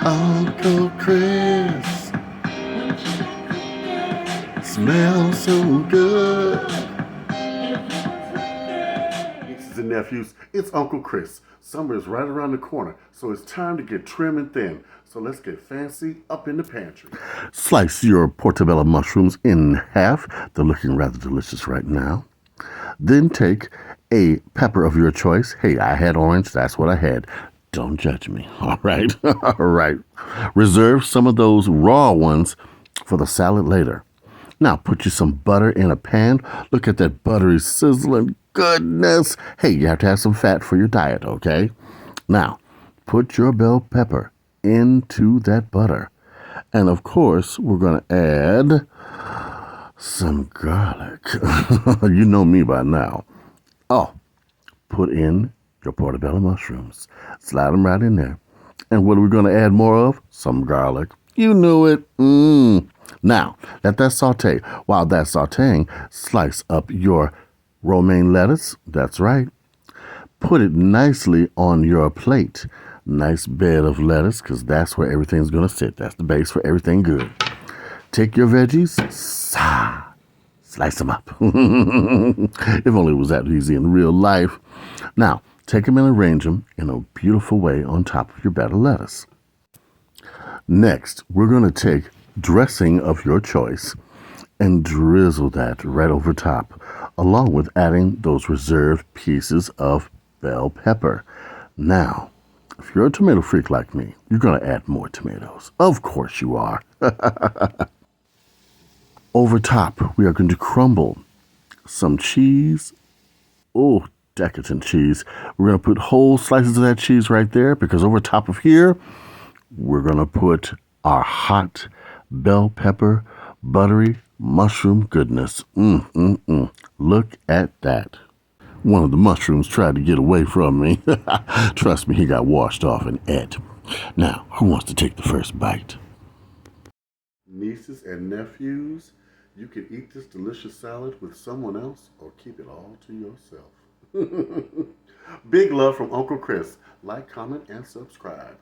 Uncle Chris smells so good. Nieces and nephews, it's Uncle Chris. Summer is right around the corner, so it's time to get trim and thin. So let's get fancy up in the pantry. Slice your portobello mushrooms in half. They're looking rather delicious right now. Then take a pepper of your choice. Hey, I had orange. That's what I had. Don't judge me. All right. All right. Reserve some of those raw ones for the salad later. Now put you some butter in a pan. Look at that buttery sizzling goodness. Hey, you have to have some fat for your diet, okay? Now, put your bell pepper into that butter. And of course, we're going to add some garlic. You know me by now. Oh, put in your portobello mushrooms. Slide them right in there. And what are we going to add more of? Some garlic. You knew it. Now, let that saute. While that's sauteing, slice up your romaine lettuce. That's right. Put it nicely on your plate. Nice bed of lettuce, because that's where everything's going to sit. That's the base for everything good. Take your veggies. Slice them up. If only it was that easy in real life. Now, take them and arrange them in a beautiful way on top of your bed of lettuce. Next, we're going to take dressing of your choice and drizzle that right over top, along with adding those reserved pieces of bell pepper. Now, if you're a tomato freak like me, you're going to add more tomatoes. Of course you are. Over top, we are going to crumble some cheese. Oh, decadent cheese. We're going to put whole slices of that cheese right there, because over top of here, we're going to put our hot bell pepper, buttery mushroom goodness. Look at that. One of the mushrooms tried to get away from me. Trust me, he got washed off and ate. Now, who wants to take the first bite? Nieces and nephews, you can eat this delicious salad with someone else or keep it all to yourself. Big love from Uncle Chris. Like, comment, and subscribe.